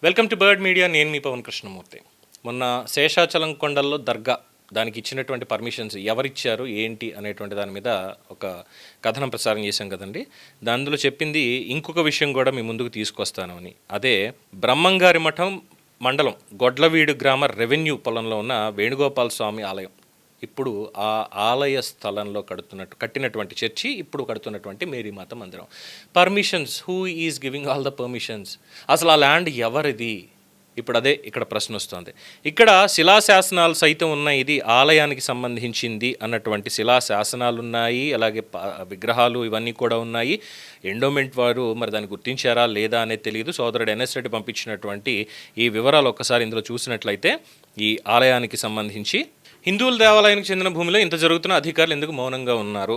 Welcome to bird media. నేను మీ పవన్ కృష్ణమూర్తి. మొన్న శేషాచలం కొండల్లో దర్గా దానికి ఇచ్చినటువంటి పర్మిషన్స్ ఎవరిచ్చారు ఏంటి అనేటువంటి దాని మీద ఒక కథనం ప్రసారం చేశాం కదండి. దానిలో చెప్పింది ఇంకొక విషయం కూడా మీ ముందుకు తీసుకొస్తాను అని. అదే బ్రహ్మంగారి మఠం మండలం గొడ్లవీడు గ్రామ రెవెన్యూ పొలంలో ఉన్న వేణుగోపాల స్వామి ఆలయం. ఇప్పుడు ఆ ఆలయ స్థలంలో కట్టినటువంటి చర్చి, ఇప్పుడు కడుతున్నటువంటి మేరీమాత మందిరం. Permissions, who is giving all the permissions? అసలు ఆ ల్యాండ్ ఎవరిది? ఇప్పుడు అదే ఇక్కడ ప్రశ్న వస్తుంది. ఇక్కడ శిలాశాసనాలు సైతం ఉన్నాయి. ఇది ఆలయానికి సంబంధించింది అన్నటువంటి శిలాశాసనాలు ఉన్నాయి, అలాగే విగ్రహాలు ఇవన్నీ కూడా ఉన్నాయి. ఎండోమెంట్ వారు మరి దాన్ని గుర్తించారా లేదా అనేది తెలియదు. సోదరుడు ఎన్ఎస్ రెడ్డి పంపించినటువంటి ఈ వివరాలు ఒక్కసారి ఇందులో చూసినట్లయితే, ఈ ఆలయానికి సంబంధించి హిందువుల దేవాలయానికి చెందిన భూమిలో ఇంత జరుగుతున్న అధికారులు ఎందుకు మౌనంగా ఉన్నారు?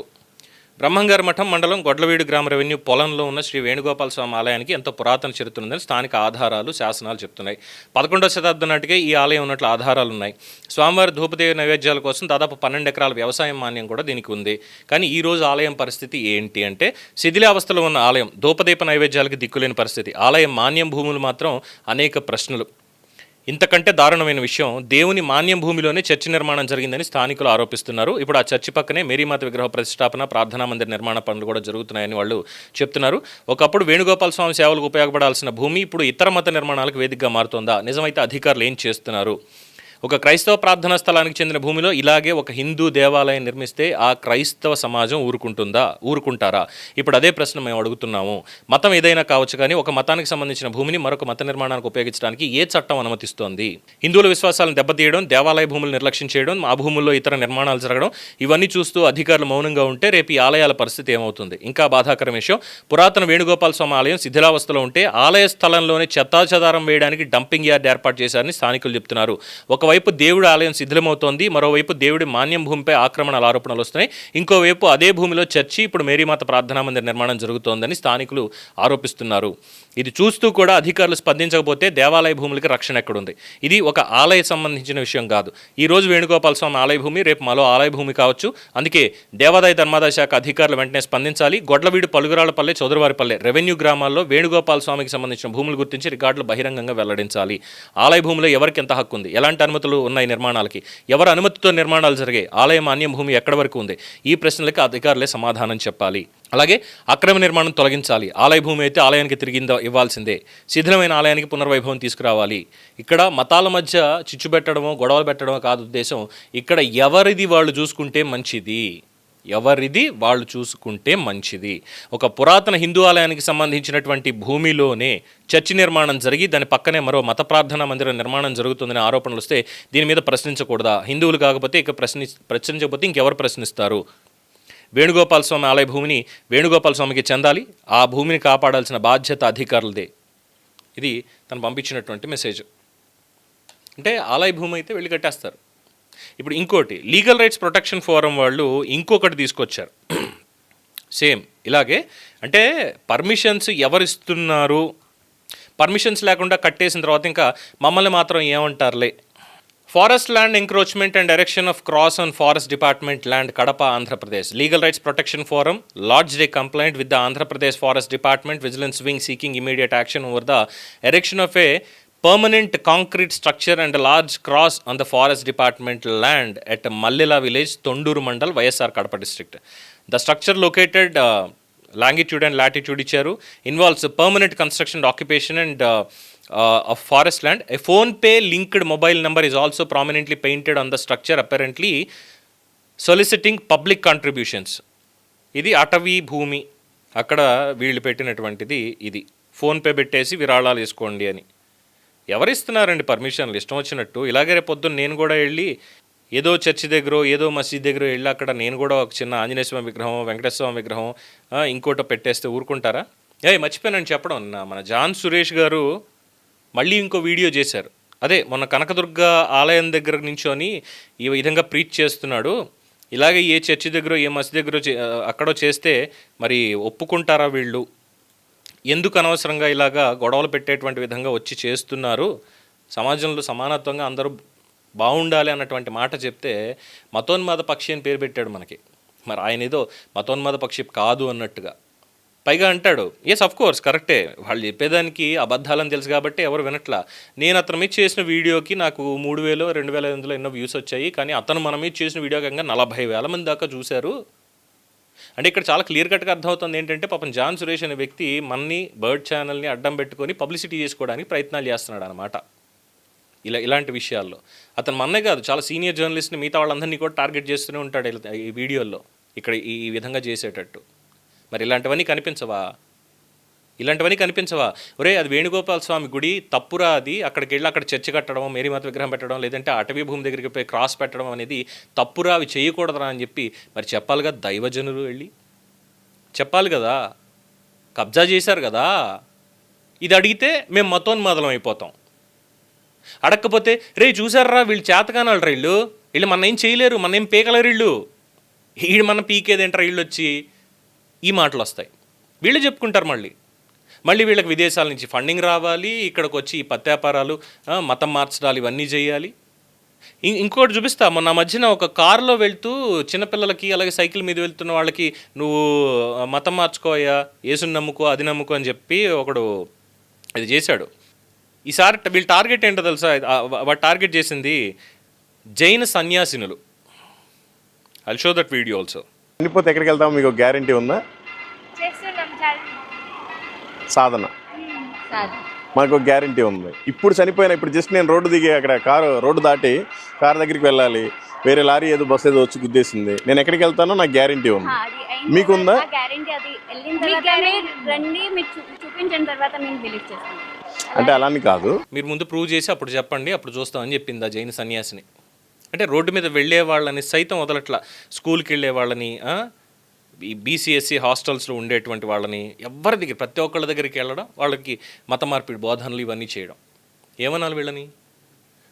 బ్రహ్మంగారి మఠం మండలం గొడ్లవీడు గ్రామ రెవెన్యూ పొలంలో ఉన్న శ్రీ వేణుగోపాల స్వామి ఆలయానికి ఎంతో పురాతన చరిత్ర ఉందని స్థానిక ఆధారాలు, శాసనాలు చెప్తున్నాయి. 11వ శతాబ్దం నాటికే ఈ ఆలయం ఉన్నట్లు ఆధారాలు ఉన్నాయి. స్వామివారి ధూపదేవి నైవేద్యాల కోసం దాదాపు 12 ఎకరాల వ్యవసాయం మాన్యం కూడా దీనికి ఉంది. కానీ ఈ రోజు ఆలయం పరిస్థితి ఏంటి అంటే, శిథిలావస్థలో ఉన్న ఆలయం, ధూపదీప నైవేద్యాలకు దిక్కులేని పరిస్థితి. ఆలయం మాన్యం భూములు మాత్రం అనేక ప్రశ్నలు. ఇంతకంటే దారుణమైన విషయం, దేవుని మాన్యం భూమిలోనే చర్చి నిర్మాణం జరిగిందని స్థానికులు ఆరోపిస్తున్నారు. ఇప్పుడు ఆ చర్చి పక్కనే మేరీమాత విగ్రహ ప్రతిష్టాపన, ప్రార్థనా మందిర నిర్మాణ పనులు కూడా జరుగుతున్నాయని వాళ్ళు చెప్తున్నారు. ఒకప్పుడు వేణుగోపాల స్వామి సేవలకు ఉపయోగపడాల్సిన భూమి ఇప్పుడు ఇతర మత నిర్మాణాలకు వేదికగా మారుతోందా? నిజమైతే అధికారులు ఏం చేస్తున్నారు? ఒక క్రైస్తవ ప్రార్థనా స్థలానికి చెందిన భూమిలో ఇలాగే ఒక హిందూ దేవాలయం నిర్మిస్తే ఆ క్రైస్తవ సమాజం ఊరుకుంటారా? ఇప్పుడు అదే ప్రశ్న మేము అడుగుతున్నాము. మతం ఏదైనా కావచ్చు, కానీ ఒక మతానికి సంబంధించిన భూమిని మరొక మత నిర్మాణానికి ఉపయోగించడానికి ఏ చట్టం అనుమతిస్తోంది? హిందువుల విశ్వాసాలను దెబ్బతీయడం, దేవాలయ భూములు నిర్లక్ష్యం చేయడం, ఆ భూముల్లో ఇతర నిర్మాణాలు జరగడం, ఇవన్నీ చూస్తూ అధికారులు మౌనంగా ఉంటే రేపు ఈ ఆలయాల పరిస్థితి ఏమవుతుంది? ఇంకా బాధాకరం విషయం, పురాతన వేణుగోపాల స్వామి ఆలయం శిథిలావస్థలో ఉంటే ఆలయ స్థలంలోనే చెత్తాచెదారం వేయడానికి డంపింగ్ యార్డ్ ఏర్పాటు చేశారని స్థానికులు చెప్తున్నారు. ఒకవైపు దేవుడి ఆలయం శిథిలమవుతోంది, మరోవైపు దేవుడి మాన్యం భూమిపై ఆక్రమణల ఆరోపణలు వస్తున్నాయి. ఇంకోవైపు అదే భూమిలో చర్చి, ఇప్పుడు మేరీమాత ప్రార్థనా మందిర నిర్మాణం జరుగుతోందని స్థానికులు ఆరోపిస్తున్నారు. ఇది చూస్తూ కూడా అధికారులు స్పందించకపోతే దేవాలయ భూములకి రక్షణ ఎక్కడుంది? ఇది ఒక ఆలయ సంబంధించిన విషయం కాదు. ఈ రోజు వేణుగోపాల స్వామి ఆలయ భూమి, రేపు మరో ఆలయ భూమి కావచ్చు. అందుకే దేవాదాయ ధర్మాదాయ శాఖ అధికారులు వెంటనే స్పందించాలి. గొడ్లవీడు, పలుగురాళ్లపల్లె, చౌదరివారిపల్లె రెవెన్యూ గ్రామాల్లో వేణుగోపాల స్వామికి సంబంధించిన భూములు గుర్తించి రికార్డులు బహిరంగంగా వెల్లడించాలి. ఆలయ భూమిలో ఎవరికి ఎంత హక్కు ఉంది? ఎలాంటి అనుమతులు ఉన్నాయి నిర్మాణాలకి? ఎవరి అనుమతితో నిర్మాణాలు జరిగాయి? ఆలయం మాన్యం భూమి ఎక్కడి వరకు ఉంది? ఈ ప్రశ్నలకి అధికారులే సమాధానం చెప్పాలి. అలాగే అక్రమ నిర్మాణం తొలగించాలి. ఆలయ భూమి అయితే ఆలయానికి తిరిగి ఇవ్వాల్సిందే. శిథిలమైన ఆలయానికి పునర్వైభవం తీసుకురావాలి. ఇక్కడ మతాల మధ్య చిచ్చు పెట్టడమో గొడవలు పెట్టడమో కాదు ఉద్దేశం. ఇక్కడ ఎవరిది వాళ్ళు చూసుకుంటే మంచిది. ఒక పురాతన హిందూ ఆలయానికి సంబంధించినటువంటి భూమిలోనే చర్చి నిర్మాణం జరిగి దాని పక్కనే మరో మత ప్రార్థనా మందిరం నిర్మాణం జరుగుతుందనే ఆరోపణలు వస్తే దీని మీద ప్రశ్నించకూడదా? హిందువులు కాకపోతే ఇక ప్రశ్నించకపోతే ఇంకెవరు ప్రశ్నిస్తారు? వేణుగోపాల స్వామి ఆలయ భూమిని వేణుగోపాల స్వామికి చెందాలి. ఆ భూమిని కాపాడాల్సిన బాధ్యత అధికారులదే. ఇది తను పంపించినటువంటి మెసేజ్. అంటే ఆలయ భూమి అయితే వెళ్ళి కట్టేస్తారు. ఇప్పుడు ఇంకోటి, లీగల్ రైట్స్ ప్రొటెక్షన్ ఫోరం వాళ్ళు ఇంకొకటి తీసుకొచ్చారు. సేమ్ ఇలాగే, అంటే పర్మిషన్స్ ఎవరిస్తున్నారు? పర్మిషన్స్ లేకుండా కట్టేసిన తర్వాత ఇంకా మమ్మల్ని మాత్రం ఏమంటారులే. Forest land encroachment and erection of cross on forest department land, Kadapa, Andhra Pradesh. Legal rights protection forum lodged a complaint with the Andhra Pradesh forest department vigilance wing seeking immediate action over the erection of a permanent concrete structure and a large cross on the forest department land at Mallila village, Tonduru Mandal, YSR Kadapa district. The structure located longitude and latitude icharu, involves permanent construction and occupation and of forest land. A phone pay linked mobile number is also prominently painted on the structure, apparently soliciting public contributions. ఇది అటవీ భూమి. అక్కడ వీళ్ళు పెట్టినటువంటిది ఇది. Phone pay పెట్టేసి విరాళాలు వేసుకోండి అని. ఎవరిస్తున్నారండి పర్మిషన్లు ఇష్టం వచ్చినట్టు? ఇలాగే రేపు పొద్దున్న నేను కూడా వెళ్ళి ఏదో చర్చి దగ్గర, ఏదో మసీద్ దగ్గర వెళ్ళి అక్కడ నేను కూడా ఒక చిన్న ఆంజనేయ స్వామి విగ్రహం, వెంకటేశ్వర స్వామి విగ్రహం ఇంకోటి పెట్టేస్తే ఊరుకుంటారా? మర్చిపోయానని చెప్పడం, మన జాన్ సురేష్ గారు మళ్ళీ ఇంకో వీడియో చేశారు. అదే మొన్న కనకదుర్గ ఆలయం దగ్గర నుంచొని ఈ విధంగా ప్రీచ్ చేస్తున్నాడు. ఇలాగే ఏ చర్చి దగ్గర, ఏ మసీద్ దగ్గర అక్కడో చేస్తే మరి ఒప్పుకుంటారా వీళ్ళు? ఎందుకు అనవసరంగా ఇలాగా గొడవలు పెట్టేటువంటి విధంగా వచ్చి చేస్తున్నారు? సమాజంలో సమానత్వంగా అందరూ బాగుండాలి అన్నటువంటి మాట చెప్తే మతోన్మాద పక్షి అని పేరు పెట్టాడు మనకి. మరి ఆయన ఏదో మతోన్మాద పక్షి కాదు అన్నట్టుగా. పైగా అంటాడు, ఎస్ అఫ్ కోర్స్ కరెక్టే, వాళ్ళు చెప్పేదానికి అబద్ధాలని తెలుసు కాబట్టి ఎవరు వినట్లా. నేను అతని మీద చేసిన వీడియోకి నాకు 3,000 2,500 ఎన్నో వ్యూస్ వచ్చాయి, కానీ అతను మన మీద చేసిన వీడియో కంగా 40,000 మంది దాకా చూశారు. అంటే ఇక్కడ చాలా క్లియర్ కట్గా అర్థమవుతుంది ఏంటంటే పాపం జాన్ సురేష్ అనే వ్యక్తి మన్ని బర్డ్ ఛానల్ని అడ్డం పెట్టుకొని పబ్లిసిటీ చేసుకోవడానికి ప్రయత్నాలు చేస్తున్నాడు అనమాట. ఇలాంటి విషయాల్లో అతను మన్నే కాదు, చాలా సీనియర్ జర్నలిస్ట్ని మిగతా వాళ్ళందరినీ కూడా టార్గెట్ చేస్తూనే ఉంటాడు ఈ వీడియోల్లో, ఇక్కడ ఈ విధంగా చేసేటట్టు. మరి ఇలాంటివన్నీ కనిపించవా? ఒరే అది వేణుగోపాల స్వామి గుడి తప్పురా, అది అక్కడికి వెళ్ళి అక్కడ చర్చి కట్టడం, మేరీమాత విగ్రహం పెట్టడం, లేదంటే అటవీ భూమి దగ్గరికి పోయి క్రాస్ పెట్టడం అనేది తప్పురా, అవి చేయకూడదురా అని చెప్పి మరి చెప్పాలిగా. దైవజనులు వెళ్ళి చెప్పాలి కదా, కబ్జా చేశారు కదా. ఇది అడిగితే మేము మతోన్మాదలం అయిపోతాం. అడగకపోతే రే చూసారా వీళ్ళు చేతకానాలు రా, వీళ్ళు మన ఏం చేయలేరు, మన ఏం పీకలేరు, వీళ్ళు మన పీకేదేంటారా, వీళ్ళు వచ్చి ఈ మాటలు వస్తాయి. వీళ్ళు చెప్పుకుంటారు మళ్ళీ వీళ్ళకి విదేశాల నుంచి ఫండింగ్ రావాలి, ఇక్కడికి వచ్చి ఈ పత్యాపారాలు, మతం మార్చడాలు ఇవన్నీ చేయాలి. ఇంకోటి చూపిస్తా, మొన్న మధ్యన ఒక కారులో వెళ్తూ చిన్నపిల్లలకి అలాగే సైకిల్ మీద వెళ్తున్న వాళ్ళకి నువ్వు మతం మార్చుకోయా, యేసుని నమ్ముకో, అది నమ్ముకో అని చెప్పి ఒకడు ఇది చేశాడు. ఈసారి వీళ్ళ టార్గెట్ ఏంటో తెలుసా? వాడు టార్గెట్ చేసింది జైన సన్యాసినులు. I show that video also. చనిపోతే ఎక్కడికి వెళ్తాం, మీకు గ్యారంటీ ఉందా? సాధన మాకు గ్యారంటీ ఉంది. ఇప్పుడు చనిపోయినా, ఇప్పుడు జస్ట్ నేను రోడ్డు దిగి అక్కడ రోడ్డు దాటి కారు దగ్గరికి వెళ్ళాలి, వేరే లారీ ఏదో బస్సు ఏదో వచ్చి గుద్దేసింది, నేను ఎక్కడికి వెళ్తానో నాకు గ్యారంటీ ఉంది. మీకుందా? అంటే అలాని కాదు, మీరు ముందు ప్రూవ్ చేసి అప్పుడు చెప్పండి, అప్పుడు చూస్తామని చెప్పింది ఆ జైన సన్యాసిని. అంటే రోడ్డు మీద వెళ్ళే వాళ్ళని సైతం వదలట్లా, స్కూల్కి వెళ్ళే వాళ్ళని, ఈ బీసీఎస్సీ హాస్టల్స్లో ఉండేటువంటి వాళ్ళని, ఎవరి దగ్గర ప్రతి ఒక్కళ్ళ దగ్గరికి వెళ్ళడం, వాళ్ళకి మత మార్పిడి బోధనలు ఇవన్నీ చేయడం. ఏమనాలి వీళ్ళని?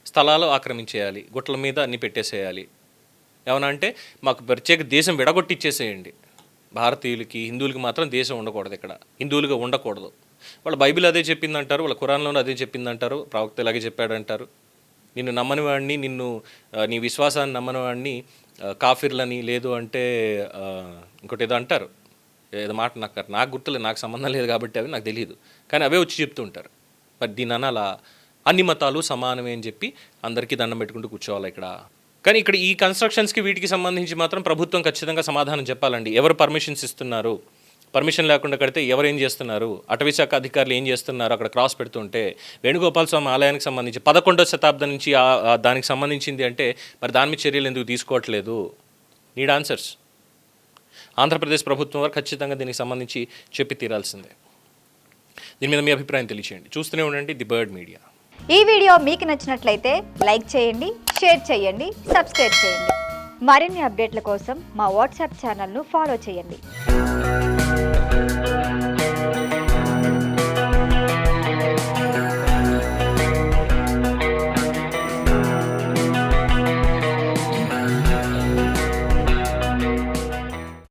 స్థలాలు ఆక్రమించేయాలి, గుట్ల మీద అన్నీ పెట్టేసేయాలి. ఏమన్నా అంటే మాకు ప్రత్యేక దేశం విడగొట్టిచ్చేసేయండి, భారతీయులకి హిందువులకి మాత్రం దేశం ఉండకూడదు, ఇక్కడ హిందువులుగా ఉండకూడదు. వాళ్ళ బైబిల్ అదే చెప్పిందంటారు, వాళ్ళ ఖురాన్లోనే అదే చెప్పిందంటారు, ప్రవక్త ఇలాగే చెప్పాడంటారు. నిన్ను నమ్మని వాడిని, నీ విశ్వాసాన్ని నమ్మని వాడిని కాఫిర్లని, లేదు అంటే ఇంకోటి ఏదో అంటారు, ఏదో మాట నాకు గుర్తులేదు, నాకు సంబంధం లేదు కాబట్టి అవి నాకు తెలియదు, కానీ అవే వచ్చి చెప్తూ ఉంటారు. మరి దీని అనాలా? అన్ని మతాలు సమానమే అని చెప్పి అందరికీ దండం పెట్టుకుంటూ కూర్చోవాలి ఇక్కడ. కానీ ఇక్కడ ఈ కన్స్ట్రక్షన్స్కి వీటికి సంబంధించి మాత్రం ప్రభుత్వం ఖచ్చితంగా సమాధానం చెప్పాలండి. ఎవరు పర్మిషన్స్ ఇస్తున్నారు, పర్మిషన్ లేకుండా కడితే ఎవరేం చేస్తున్నారు, అటవీ శాఖ అధికారులు ఏం చేస్తున్నారు, అక్కడ క్రాస్ పెడుతుంటే. వేణుగోపాల స్వామి ఆలయానికి సంబంధించి 11వ శతాబ్దం నుంచి దానికి సంబంధించింది అంటే మరి దాని మీద చర్యలు ఎందుకు తీసుకోవట్లేదు? Need answers. ఆంధ్రప్రదేశ్ ప్రభుత్వం వారు ఖచ్చితంగా దీనికి సంబంధించి చెప్పి తీరాల్సిందే. దీని మీద మీ అభిప్రాయం తెలియచేయండి. చూస్తూనే ఉండండి ది బర్డ్ మీడియా. ఈ వీడియో మీకు నచ్చినట్లయితే లైక్ చేయండి, షేర్ చేయండి, సబ్స్క్రైబ్ చేయండి. మరిన్ని అప్డేట్ల కోసం మా వాట్సాప్ ఛానల్ను ఫాలో చేయండి.